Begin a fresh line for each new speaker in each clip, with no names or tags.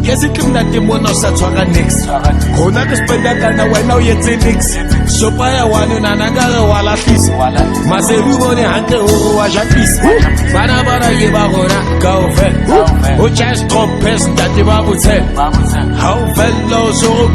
Yes, it can not demon of such a next. Rona to spend that and when now yet next. So Paya one and another while at least. Masedi bone hanke ho wa japis. Bana bana ye ba gona ka o fe. O chance compes that the babu tell. How fellow so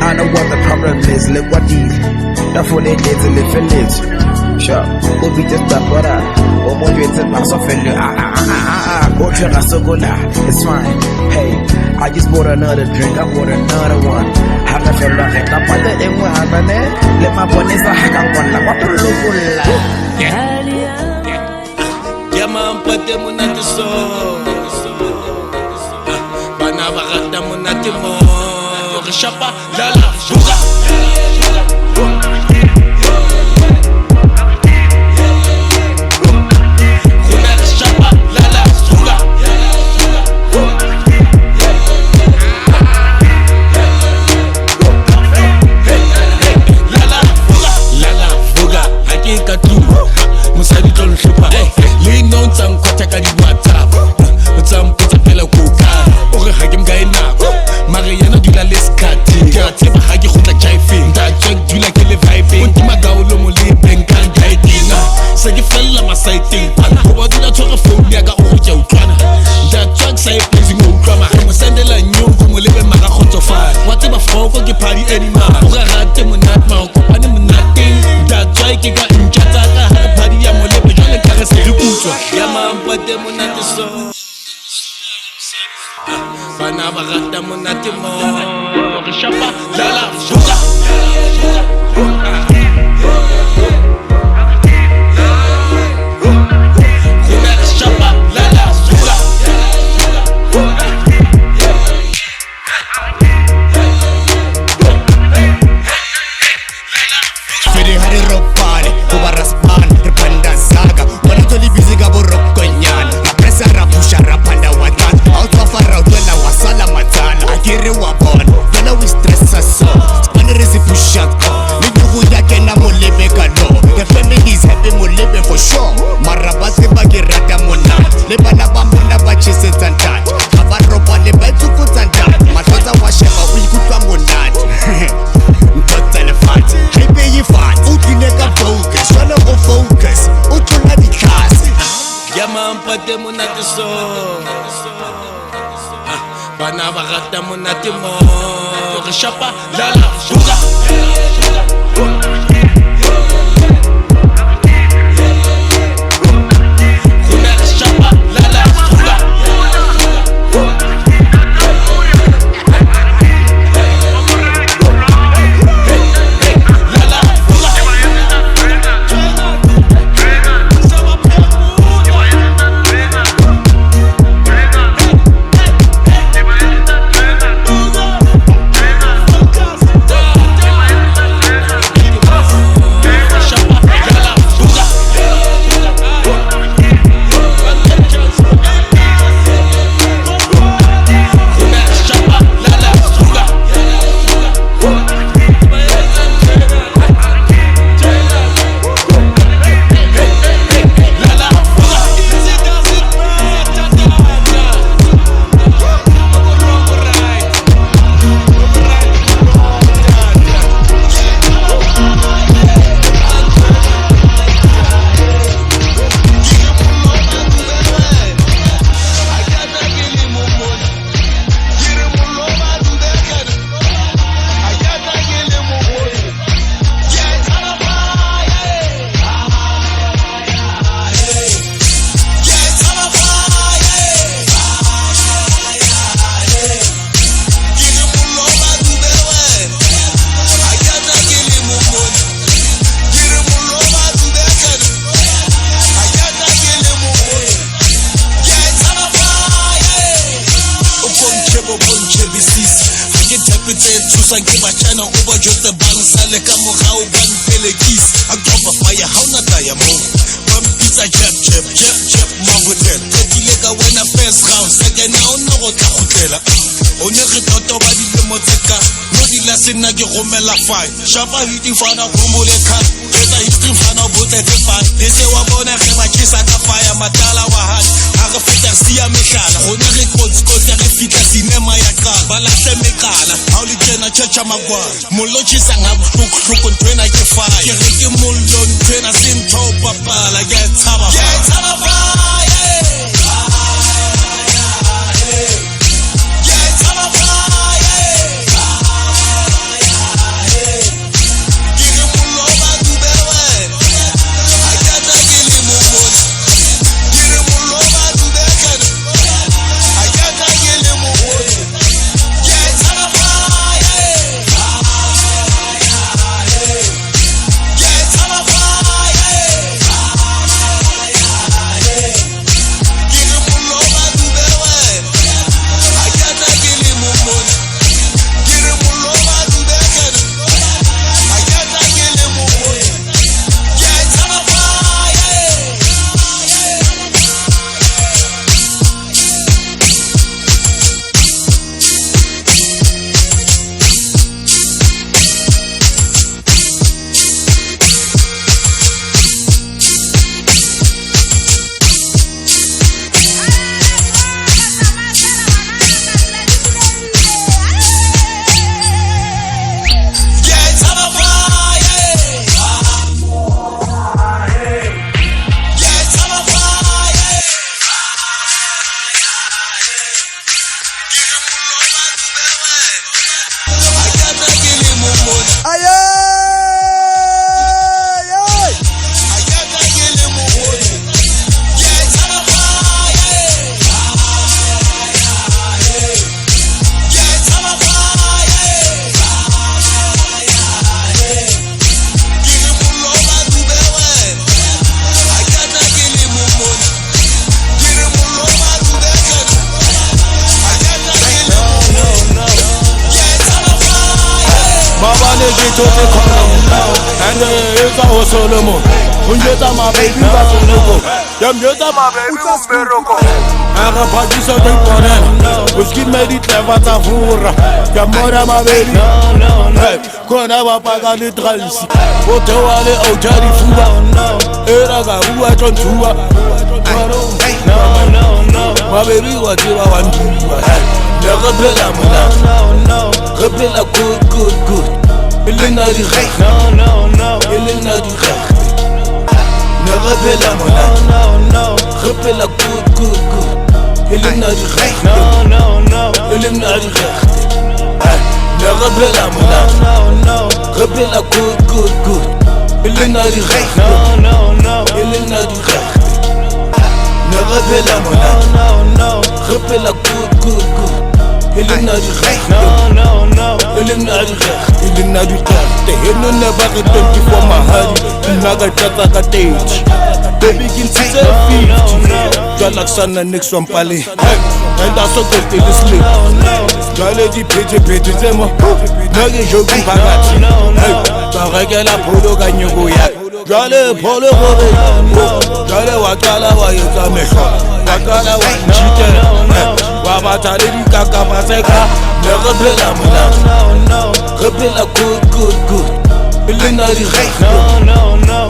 I know what the problem is, look what these. That's what it is in the village. Sure, we'll be just that what or more you to pass off and go to Rasogola. It's fine. Hey, I just bought another drink, I bought another one. Have a feel like I'm on the end where I'm there. Let my bodies a hack on like what to look like. Yeah, man, put them on the soul. Banabagata Munatimo. Shapa, Lala, Vuka. Shapa, Lala, Vuka. Lala, Vuka. Hakika tu. Masedi don't shupa. Lean on some kwataka di WhatsApp. Some put a fellow Qoqa. Ore hakim gaina. Mariana du la lescati. Tiba hagi khuta jaifing. Da check du la kele vibing. Unti magaulo mo le benkan gaidina. Sagi fella masaiting. Pan hoba du la tora phone ya ka o ja utlwana. Da check say pleasing o drama. Mo sendela nyongo mo lebe maka khotofala. Wati ba froko ke party anymore. O ga rate monat ma o kopane monating. Da check ke ka inchata ka party ya mo lebe jole ka re se re kutswa. Ya mampate monat so. Banabagata Munatimo. Shapa, Lala, Vuka. Shapa, Lala, Vuka. Fede hari ropane, ubaraspane, repanda saga. Wana toli busy gabo rokonyana. La Pressa Phusha rapanda watan. Out of a route when I was salamatana. I get it wabon. When I was stressed so. Spanner is Phusha. Nidu huya kena mo lebe kalo. The family is happy mo lebe for sure. Marabase bagirata mona. Leba na bamuna bachise tantat. Abaropa leba tuku tantat. Matoza washeba ulikutwa monat. Total fat. Hey baby fat. Utineka focus. Wanna go focus. Utula di class. Yama mpate monate so. Banabagata Munatimo. Shapa, Lala, Vuka. Shapa, Lala, Vuka. Lala, Vuka.
Tlisang ke batjana o ba jotse bang sale ka morao bang pelekis a qoqa Vaya ha ona taya mo bang pizza jab mahotel tletile ka wena first round second round no go tla khutlela o ne re totoba dilemo tse ka no dila sena ke romela file shapa hiti fana khumule kha etsa history fana botletse file le se wa bona ge ba kisa ka fire matala wa hat ha re feta sia mehlala go ne re kotsi re fitla cinema ya ka ba lahle mekala ha o le tjena tjha magwana mollo tshisa nga bohloko ntwena ke fire ke re ke mollo ntwena sintho papala ke tshaba fire Solomon, unyeta my baby basunoko. Yamnyeta my baby umberoko. Aga pagisa de porena. Uski medit levata fura. Yamora my baby. Hey, kona wapaga litralisi. Ote wale autari fuba. Eraga uwa tontua. My baby watiwa wanduwa. Never bela muna. Rebela good. Lenna di recht, Lenna di recht. Ne rebella mona, rebella good. Lenna di recht, Lenna di recht. Ne rebella mona, rebella good. Lenna di recht, Lenna di recht. Ne rebella mona, rebella good. Lenna di recht, Lenna di recht. Lenna di recht. Heno never return for my heart. Naga tata ka stage. Baby kin tse 50. Jala sana next one pale. And I so good to sleep. Jale di pete zemo. Nage jogi bagati. Taregela polo ganyogo ya. Jale polo gore. Jale wakala wa yeza mekho. Wakala wa chite. Wabatale di kaka paseka. Ne rebella mona. Rebella good. Lenna di recht,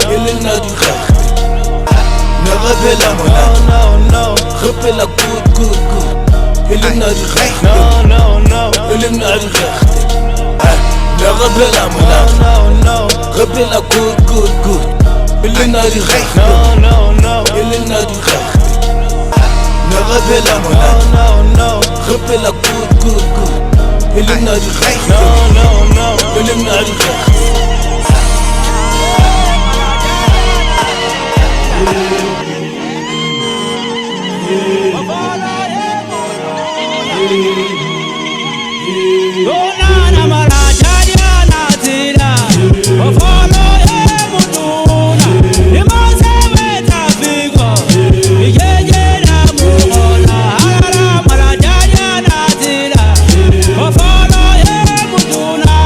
Lenna di recht. Ne rebella mona. Rebella good. Lenna di recht, Lenna di recht. Ne rebella mona. Rebella good. Lenna di recht, Lenna di recht. Ne rebella mona. Rebella good. Lenna di recht, Lenna di recht.
Rona na Malataliana Tsela, follow him Rona. He must have a figure. Ye na Rona, Malataliana Tsela, follow him Rona.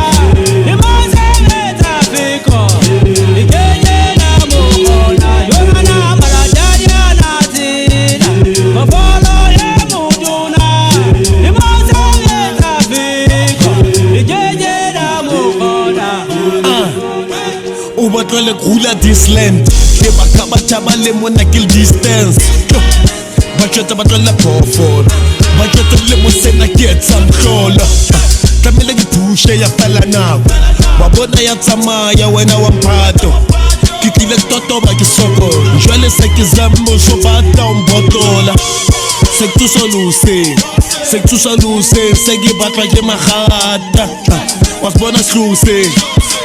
o batla le rula this land ke baka ba taba le mona kill distance ba tshwetsa batla le phofolo ba tshwetsa le mo sena ke etsa mhlola tlamele ke Phusha ya fela nako wa bona ya tsamaya wena wa mphato ke tlile totoba ke soko jwale se ke zambo so bata umbotola se ke tusoluse se ke batla ke magata wa bona hluse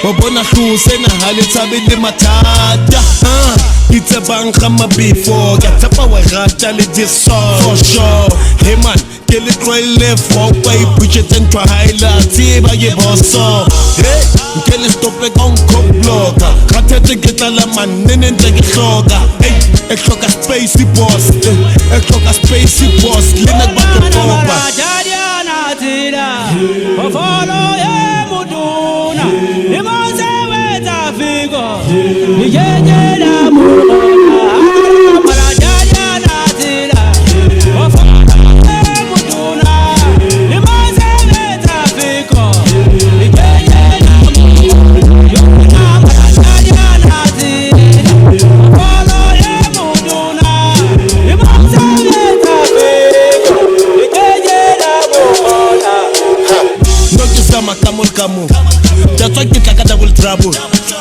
wa bona hluse na hale tsabe le mathata it's a bang kama before ke tsapa wa rata le Jeso for sure hey man ke le tlwele for kwa iputshetse ntwa highlights ba ke boso hey ke le stope ka nkoploka khathetse ke tlala manene ntse ke hloka hey ek hloka space boss lena ba ke popa
Malataliana Tsela ofolo ye mutuna imonse wetsa fiko yeyela mutuna Malataliana Tsela ofolo ye mutuna imonse wetsa fiko yeyela mutuna Malataliana Tsela ofolo ye mutuna imonse wetsa fiko yeyela mutuna
Nokisama kamu that's why get like a double trouble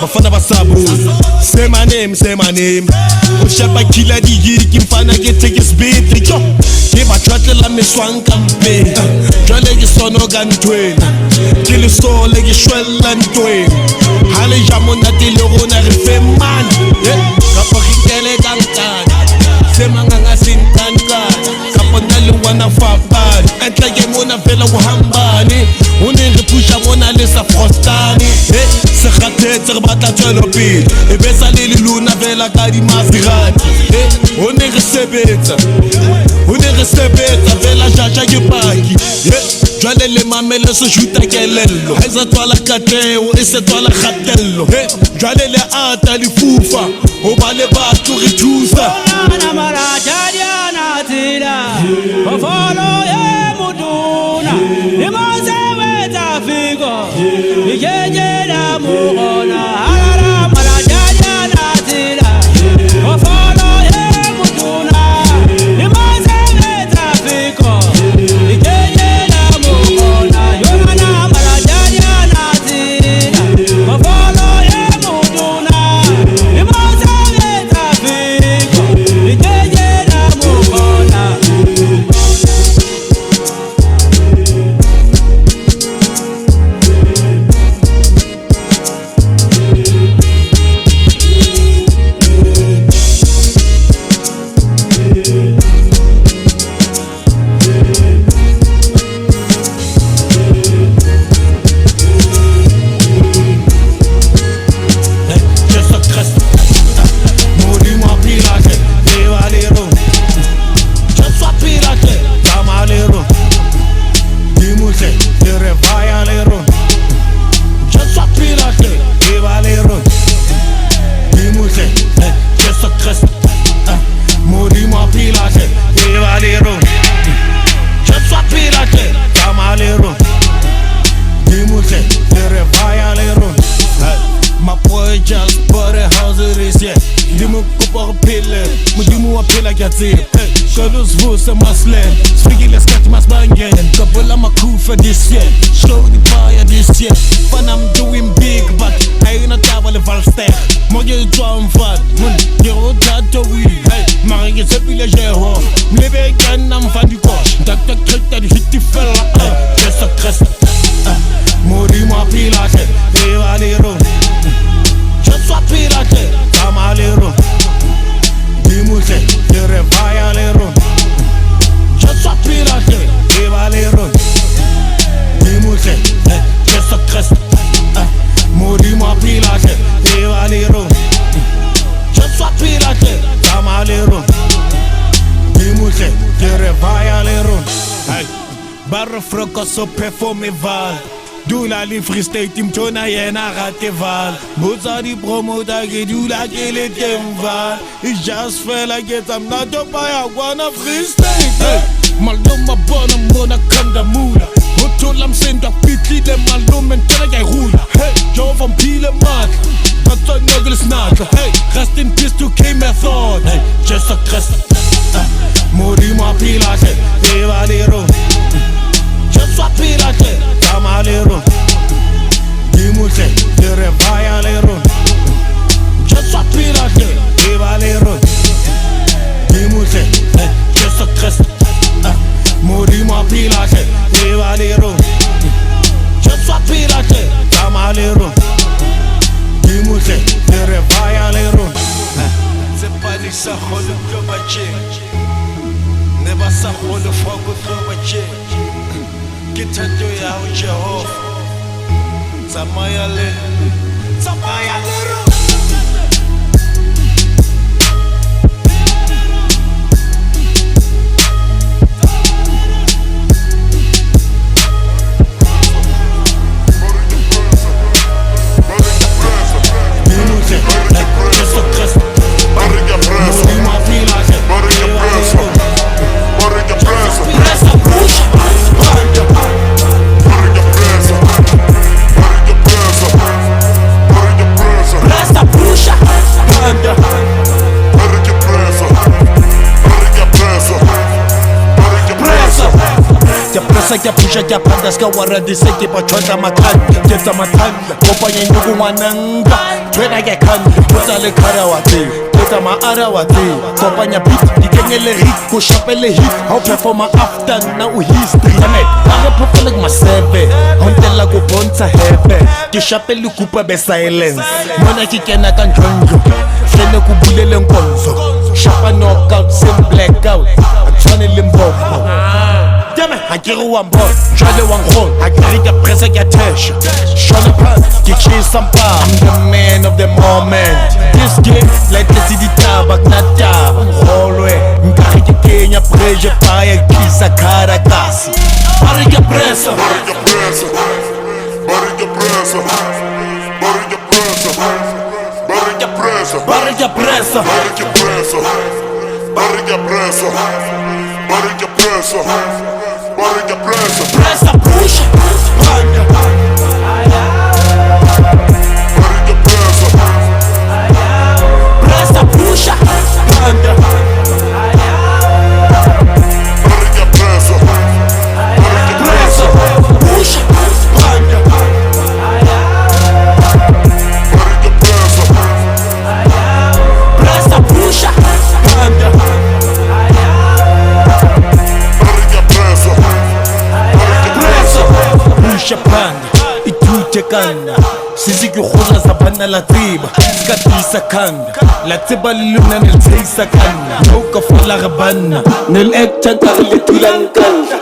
bafana basabu say my name ushapa kila digi kimfana ke take his beat yo ke ba tshwatlela meswanka mpe jwale ke sono ga ntwena ke le sole ke shwella ntwena hale jamona te le Rona re fe man ka pokele kankana se manganga sinkankana ka pona le wana fapani entle ke mona vela go hambani o ne re Phusha mona le sa frostani se khathetse re batla tswelo pele e be sa le luna vela ka di Maserati o ne re sebetsa vela jaja ke paki jwale le mamele se juta kelello ha se tswala katleo e se tswala kgatello jwale le ata le fufa o ba le batho re thusa
Malataliana Tsela ofolo ye mutuna imonse wetsa fiko yeyela mutuna Malataliana Tsela ofolo ye mutuna imonse wetsa fiko yeyela mutuna yona Malataliana Tsela ofolo ye mutuna imonse wetsa fiko yeyela mutuna
Shadows voice a masland Speaking let's catch mas bangen Couple of my crew for this year Show the Vaya this year Fun I'm doing big but I ain't a tauwe le valster Moje twa mfat Ke go tata we Mare ke tsepile Jeso Mlebe kana mfa di kosh Tak treta di hit di fella Jeso crest Mori mo pilate Eva lero Jeso pilate Kama lero Dimuse Tere Vaya lero Jeso pilate Eva lero Dimuse Jeso crest Mori mo pilate Eva lero Jeso pilate Kama lero Dimuse Tere Vaya lero Barre froko so performe val Dula li free state team tona yena rateval Boza di promota ke dula ke le temval I just feel like it I'm not a buyer wanna free state Maloma bona mona kanda mula Hotola msenda pitli de maloma ntela ya rula Jova mpile mat Katsa nagel snatch. Hey, rest in peace to K-Method. Hey, Jeso Christ. Morimo pilate, Evalero. Jeso pilate, Tamalero. Dimute, Vaya lero. Jeso pilate, Evalero. Dimute, Jeso Christ. Morimo pilate, Evalero. Jeso pilate, Tamalero. Dimute, Vaya lero. Sepalisa holo globache. Never sa holo fogo globache. Kitando ya Jehova. Samaya le. Samaya lero.
Kya Phusha kya phanda ska wara dise ke pa chota makhanda ketsa mathanda kopanya nyuku ngwananga twena ke khanda botsa le khara wa tse ketsa ma ara wa tse kopanya beat dikengele hit go shapele hit how perform after na u history amet ga phofela ke masebe hontela go bontsha hepe ke shapele kupa be silence mona ke kena ka njonjo hlele ku bulele nkonzo shapa knockout sim blackout atshwane le mboko I get one boy, try the one hole. I get the Pressa get tesh. Shut up, get chase some bar. I'm the man of the moment. This game, like the city tabak na tab. Hallway, Nkaki Kenya pressure, fire, kiss a Caracas. Barriga Pressa, Barriga Pressa, Barriga Pressa, Barriga Pressa, Barriga Pressa, Barriga Pressa, Barriga Pressa, Barriga Pressa, Barriga Pressa. Barriga Pressa, Pressa Phusha, Vaya. Barriga Pressa, Pressa Phusha, Vaya. Barriga Pressa, Barriga Pressa, Phusha, Vaya. Barriga Pressa, Pressa Phusha, Vaya. Panda, itute kanda sisi ke khola sa bana la tseba ska tisa kanda la tseba luna ne tseisa kanda no ka fola ga bana ne lecture ka le tulang kanda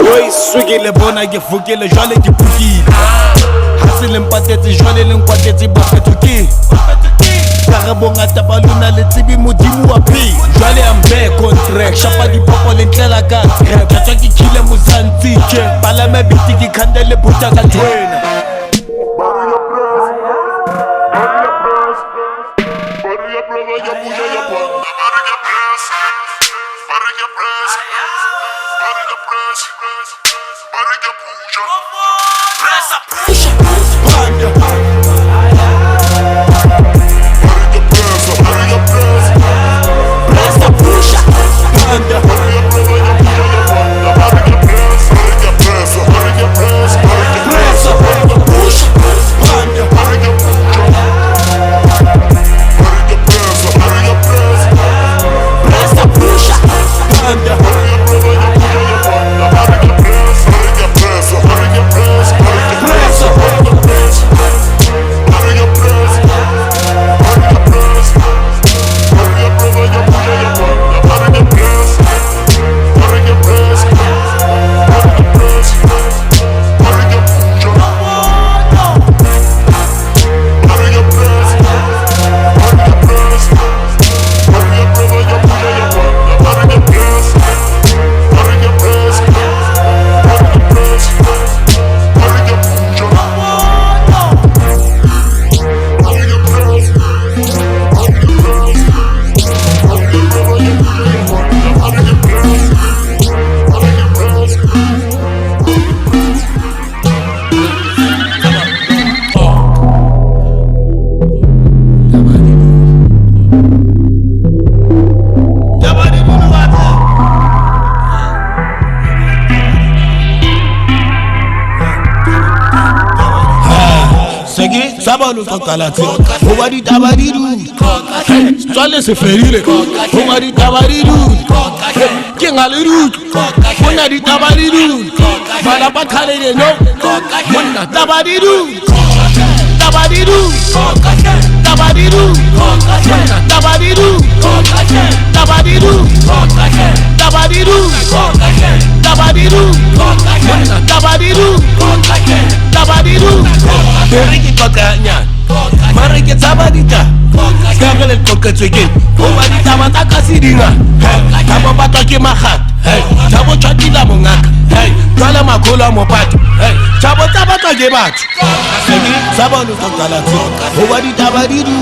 oi swigile bona ke fukile jwale ke pukile ha se le mpatetse jwale le nkwatetse ba fetuke ka ga bongata ba luna le tsebi modimo wa phi jwale am back on track shapa di popo le ntlela ka rap tsa ke kile muzanti ke bala me biti ke khandele buta ka twena Barriga Pressa Barriga Pressa Barriga Pressa ya Phusha ya panda Barriga Pressa Barriga Pressa Barriga Pressa Barriga Phusha Pressa Phusha panda Pressa Phusha, panda. Sabalo Qoqa Hoba di tabadidu Tswale se ferile Hoba di tabadidu Ke ngalidu Mona di tabadidu Malapa khalele no Mona tabadidu Tabadidu Tabadidu Tabadidu Tabadidu Tabadidu Tabadidu Tabadidu Tabadidu Beriki Qoqa nya Mariki tabadita Skagele Qoqa tsweke Hoba di tabata kasidinga Tabo batwa ke magat Tabo tshwatila mongaka Twala makhola mopati Tabo tabatwa ke batho Sabalo Qoqa Hoba di tabadidu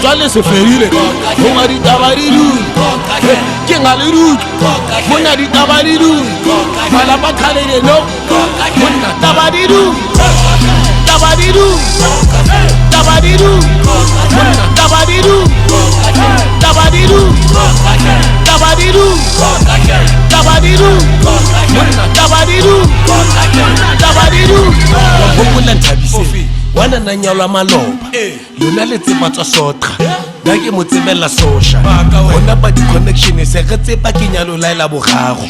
Tswale se ferile Hoba di tabadidu Ke ngalidu Mona di tabadidu Malapa khalele no Mona tabadidu Tabadidu Tabadidu Tabadidu Tabadidu Tabadidu Tabadidu Tabadidu Tabadidu Wabukula ntabise Wana nanyalwa maloba Lona le tseba tsa Sotra Da ke mo tsebela sosha Hona ba di connection se re tseba ke nyalo laela bogago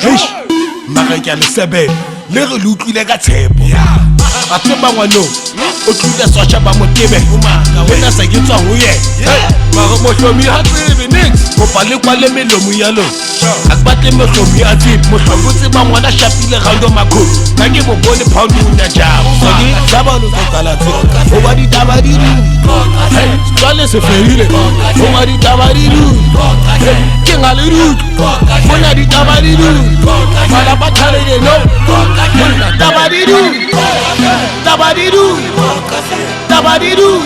Mara ke a le sebele Le re lutlile ka tshepo A tseba ngwano O tlile sosha ba motebe Wena sa ke tswa ho ye Mara mohlomi ha tsebe nix Kopa le kwa le melomo ya lo A batle mohlomi a tsebe Mohlomi o tseba ngwana shapile gaudo makho Ka ke mo bone pound unya jabo Sabalo Qoqa Hoba di tabadidu Tswale se ferile Hoba di tabadidu Ke ngalidu Mona di tabadidu Malapa khalele no Mona tabadidu Tabadidu Tabadidu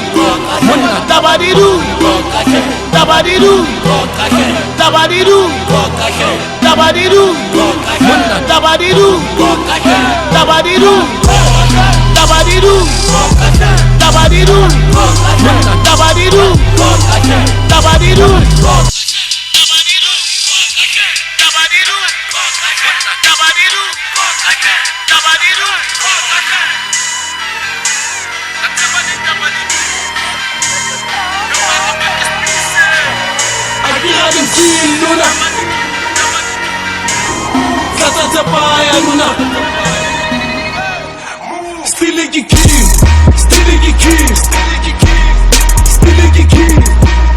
Mona tabadidu Tabadidu Tabadidu Tabadidu Mona tabadidu Tabadidu Tabadidu Tabadidu Mona tabadidu Tabadidu Luna Kata Vaya Luna Stiligi king Stiligi king Stiligi king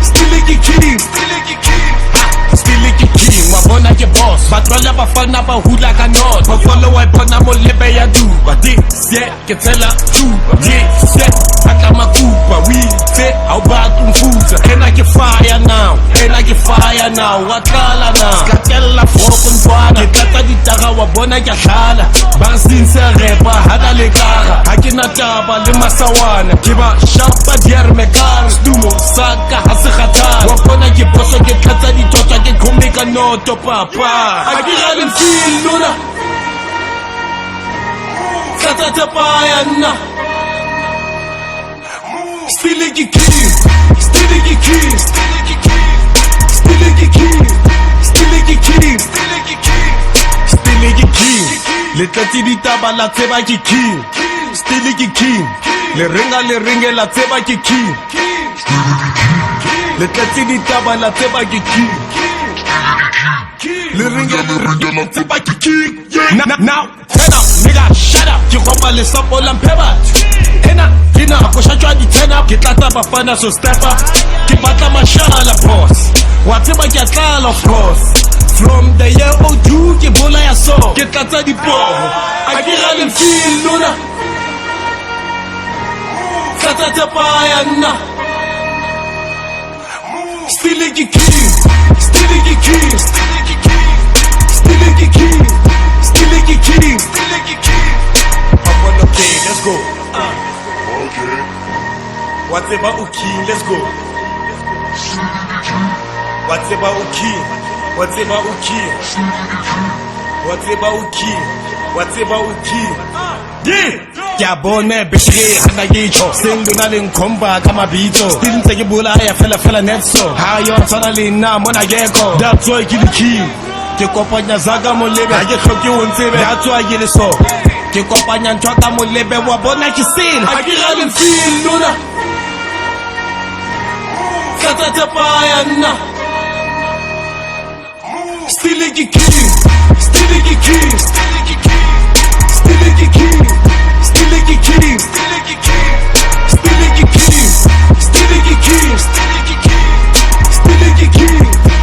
Stiligi king Stiligi king Wabona ke boss Batrola bafana ba hula ka not Ba follow I bona mo lebe ya duba Di se ke Tsela tuba Di se Aka makuba We se au ba kumfuza Ena ke fire now Ena ke fire now Watlala now Skatella foko ntwana Ke tata ditaga wa bona ke hlala Ba sinse repa hada le kaga Ha ke na taba le masawana Ke ba shapa dier mekar Stumo saka hase khatala Wa bona ke boso ke tlatsa ditotwa Ke khomeka noto papa Ha ke gale feel lona Kata Vaya na Stiligi king Stiligi king Stiligi king Stiligi king Stiligi king Le tlati ditaba la tseba ke king Stiligi king Le ringe la tseba ke king Le tlati ditaba la tseba ke king Le ringe la tseba ke king Now turn up nigga shut up Ke gopa le sapo la mpeba Ena Dina Ko shatwa di turn up Ke tlata bafana so step up Ke batla mashala boss Wa tseba ke tlala of course From the year O2 Ke bola ya so Ke tlata di poho A ke gale feel lona Kata Vaya na Stiligi king Stiligi king Stiligi king Stiligi king I'm on the play, let's go Okay Whatever king, let's go Whatever king Whatever king Whatever king Yeah Kya bone betri hana gicho Sindu na linkomba kama bito Still ntse ke bula ya fela netso Hayo tsana lena mona yeko That's why ke the king Ke kopanya zaga mo lebe Ha ke hloke o ntsebe That's why ke le so
Ke kopanya ntwa ka molebe wa bona ke sena ha ke rale feel lona Kata tapaya na Still a king Still a king Still a king Still a king Still a king Still a king Still a king Still a king Still a king Still a king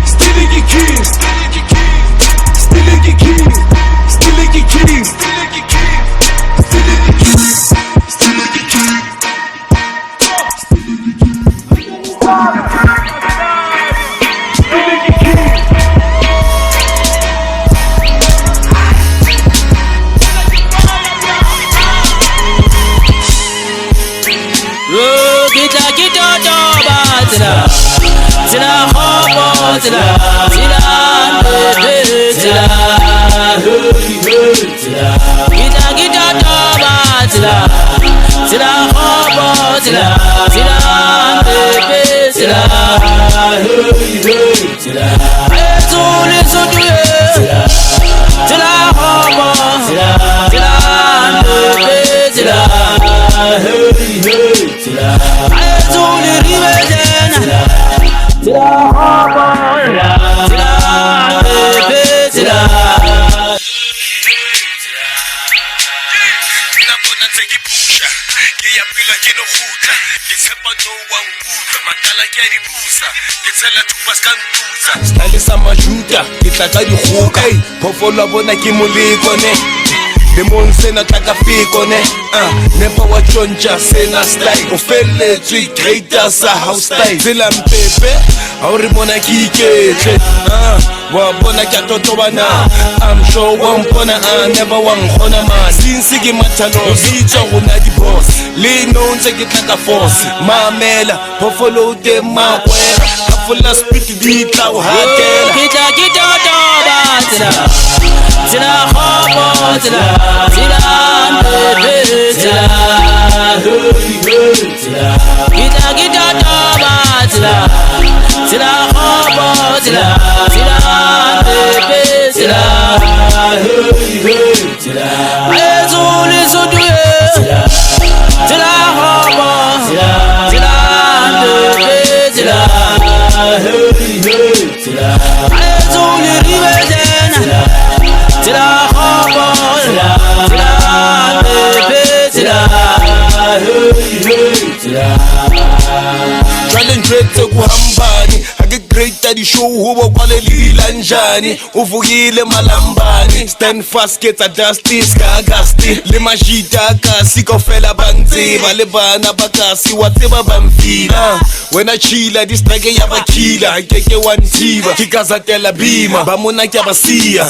Still a king Still a king Still a king Still a king
Tsela kgopo tsela kita toba tsela kgopo tsela Ezuli sotuye tsela kgopo Ezuli ribezena
Style sa majuta, ke tla ka dikgoka Phofolo a bona ke molekone Demon sena tla ka fikone Never wa tjonja sena style O feletswe greater sa house style Tsela mpepe, ha o re bona ke iketle Wa bona ke a totobana I'm sure wa mpona never wa nkgona man Since ke mathano, bitsa rona di boss Le no ntse ke tla ka force Mamela, phofolo te makwela Fulla speak di tla o hatela
Kita toba tsela kgopo tsela ndebe tsela Kita toba tsela kgopo tsela ndebe tsela Ezuli sotuye tsela kgopo tsela ndebe tsela Ezuli ribezena tsela kgopo tsela ndebe tsela
Jwale ntwetse kuhambani Ake greater di show hubo kwale lilanjani Uvukile malambani Stand fast ketsa justice ka agasti Le majita kasi kofela banziba Le bana bakasi watseba bamfila Wena chila di strike ya bakila Keke wantiba Kikazatela bima Bamuna kya basia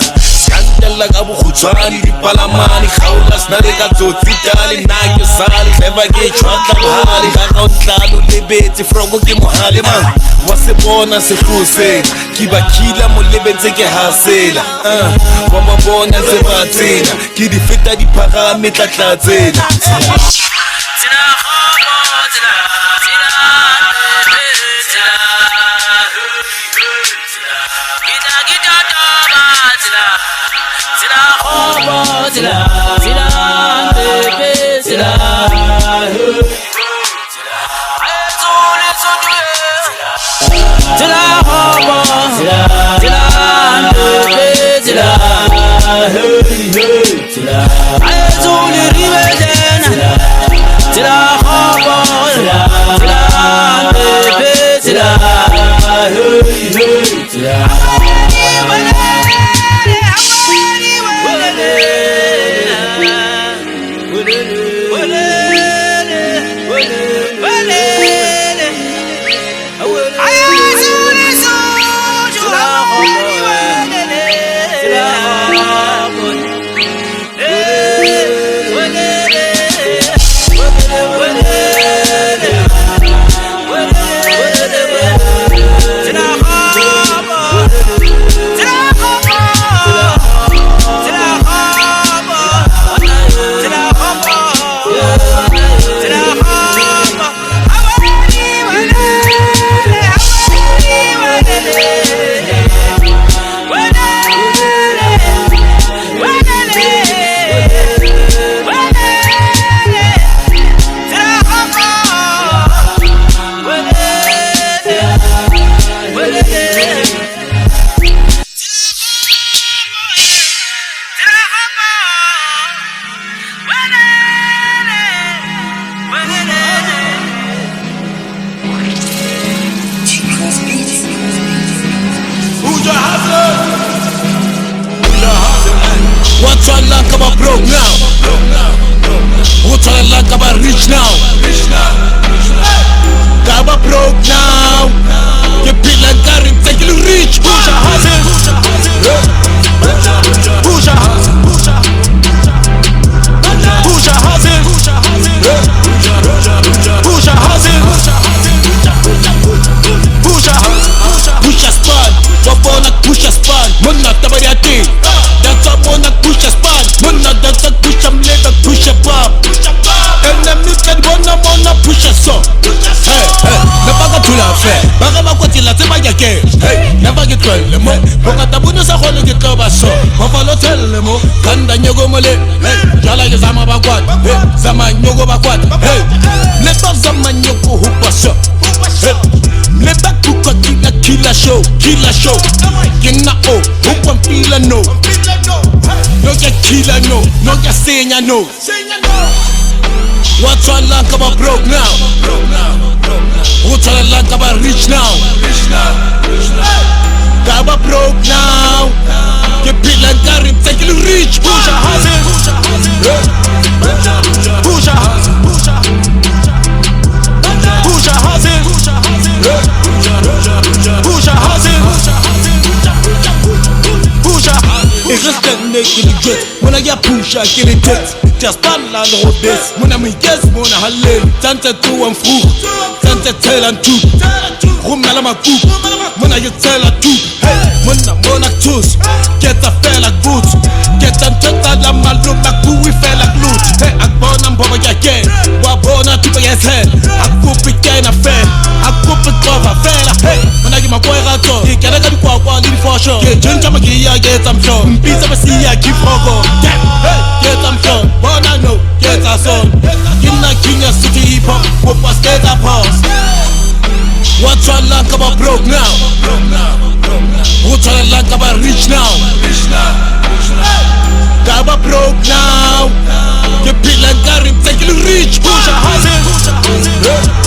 Skantela ka bukhutswani Di palamani Khaulas na reka zotsitali Nake sali Clever ke chwatla buhali Kaka untlalo lebeti Frongo ke muhali man Wasebona sehluse Kibakila molebe ntse ke hasela Wa mabona ntse batsena Ke di feta di phagame tlatlatsena tlohelle mo bongata bo ne sa kgone ke tlo ba so mafalo tshelle mo kanda nyoko mole jala ke zama bakwat zama nyoko bakwat leta zama nyoko hupasha leta kuka kila show kina o hupa mpila no ya killer no ya senya no what's all like about broke now what's all like about rich now Gaba broke now ke pila ngari mtekile rich Phusha hustle Phusha it's just that naked jet when I get Phusha kill it just pan la no this when I guess when I halal tante tu am vroeg tante Tsela tu rumela maku when I get Tsela tu hey when I wanna choose get a fella good get a tata la malu maku we fella good hey akbona mboba yake wabona tu yes head akupi kana fair akupi cover fella hey when I get my boy rato ikana ka kwa li for sure get junja magia get am sure pizza masia keep rogo hey get am sure bona no get a son Kenya city hip hop what was get a pause what's all like about broke now what's all like about rich now Gaba broke now ke pila ngari mtekile rich Phusha hustle